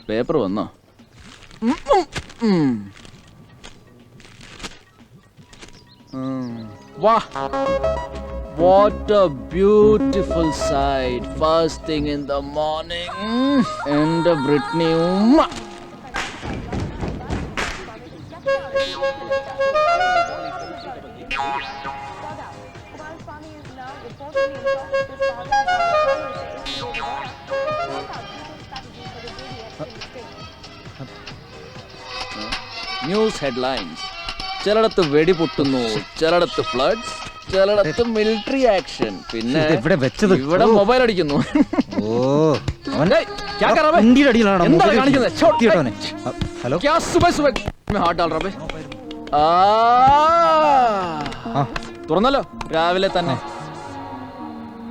Paper വന്നോ? വാ, what a beautiful sight first thing in the morning. എൻ്റെ ബ്രിട്നി ഉമ്മ. News headlines. ചിലടത്ത് വെടി പൊട്ടുന്നു, ചിലടത്ത് ഫ്ലഡ്സ്, ചിലടത്ത് മിലിറ്ററി ആക്ഷൻ, പിന്നെ ഇവിടെ മൊബൈൽ അടിക്കുന്നു. തുറന്നല്ലോ രാവിലെ തന്നെ.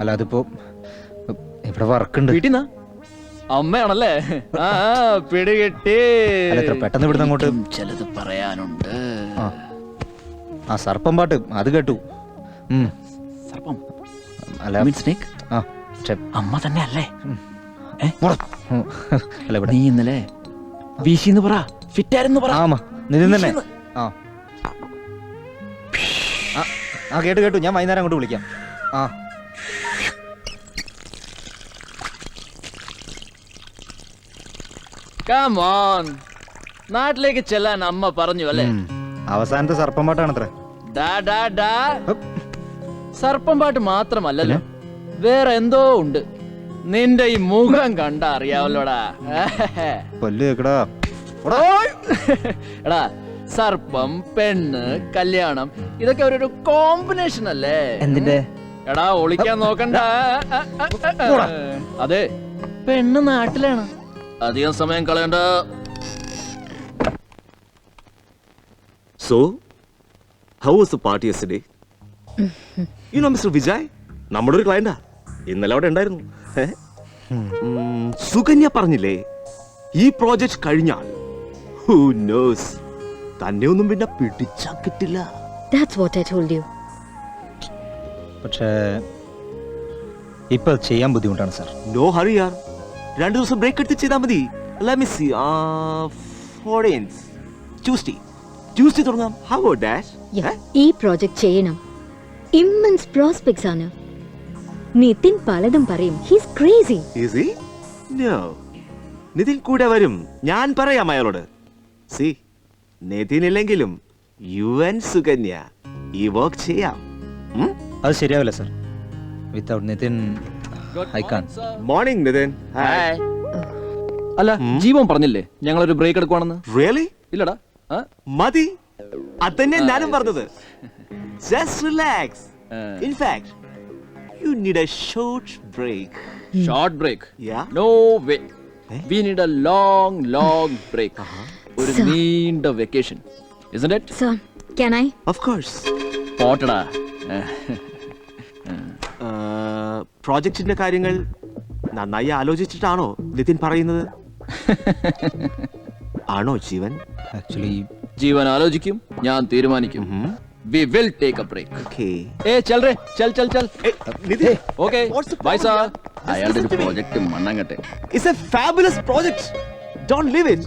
അല്ല അതിപ്പോ ഇവിടെ വർക്കുണ്ട്. വീട്ടിന്നാ? അമ്മയാണല്ലേ? പിടികിട്ടി. പെട്ടെന്ന് ഇവിടുന്ന് അങ്ങോട്ട് ചിലത് പറയാനുണ്ട്. ആ സർപ്പം പാട്ട് അത് കേട്ടു. സർപ്പം അല്ല സ്നേക്ക്. അമ്മ തന്നെ അല്ലേ? അല്ല ഇവിടെ നീ ഇന്നലെ വീശിന്ന് പറ, ഫിറ്റായിരുന്നു പറ. ആമാ നിതിൻ തന്നെ. ആ കേട്ടു കേട്ടു. ഞാൻ വൈകുന്നേരം അങ്ങോട്ട് വിളിക്കാം. Come on. നാട്ടിലേക്ക് ചെല്ലാൻ അമ്മ പറഞ്ഞു അല്ലേ? അവസാനത്തെ സർപ്പം പാട്ടാണത്രേ. സർപ്പം പാട്ട് മാത്രമല്ലല്ലോ, വേറെ എന്തോ ഉണ്ട്. നിന്റെ ഈ മുഖം കണ്ട അറിയാവല്ലോടാ. എടാ, സർപ്പം, പെണ്ണ്, കല്യാണം, ഇതൊക്കെ ഒരു കോമ്പിനേഷൻ അല്ലേ? എന്തിന്റെ? എടാ ഒളിക്കാൻ നോക്കണ്ട. അതെ, പെണ്ണ് നാട്ടിലാണ്. അധികം സമയം കളയണ്ട. So, how was the party yesterday? You know Mr. Vijay? നമ്മുടെ ഒരു ക്ലയന്റാ. ഇന്നലെ അവിടെ ഉണ്ടായിരുന്നു. സുകന്യ പറഞ്ഞില്ലേ, ഈ പ്രോജക്റ്റ് കഴിഞ്ഞാൽ who knows, തന്നെ ഒന്നും പിന്നെ പിടിച്ചാ കിട്ടില്ല. That's what I told you. പക്ഷേ ഇപ്പൊ ചെയ്യാൻ ബുദ്ധിമുട്ടാണ് സാർ. No hurry yaar. 2 ദിവസം ബ്രേക്ക് എടുത്ത് ചെയ്താൽ മതി. Let me see. 14th Tuesday തുടങ്ങാം. How about that? ഈ പ്രോജക്റ്റ് ചെയ്യണം. ഇമ്മൻസ് പ്രോസ്പെക്ട്സ് ആണ്. നിതിൻ പലതും പറയും. He's crazy. Is he? No. Nitin കൂടെ വരും. ഞാൻ പറയാം അയാളോട്. See, നിതിൻ ഇല്ലെങ്കിലും UN സുകന്യ ഈ വർക്ക് ചെയ്യാം. അത് ശരിയാവില്ല sir. Without Nithin I can't. Morning Nithin. Hi. അല്ല, ജീവൻ പറഞ്ഞില്ലേ ഞങ്ങളൊരു ബ്രേക്ക് എടുക്കുവാണെന്ന്? Really? ഇല്ലടാ. മതി, അതന്നെ ഞാനും പറഞ്ഞത്. Just relax. In fact, you need a short break. Short break? Yeah. No way. We need a long break. ഒരു നീണ്ട vacation, isn't it? Sir, can I? Of course. പോട്ടടാ. പ്രോജക്റ്റിന്റെ കാര്യങ്ങൾ നന്നായി ആലോചിച്ചിട്ടാണോ നിതിൻ പറയുന്നത്? ആണോ ജീവൻ? ആക്ച്വലി ജീവൻ ആലോചിക്കും, ഞാൻ തീരുമാനിക്കും. We will take a break. Okay. ചൽ റേ, ചൽ. നിതിൻ. Okay. Bye sir. അയാളുടെ ഒരു പ്രോജക്റ്റ് മണ്ണങ്ങട്ടെ. It's a fabulous project. Don't leave it.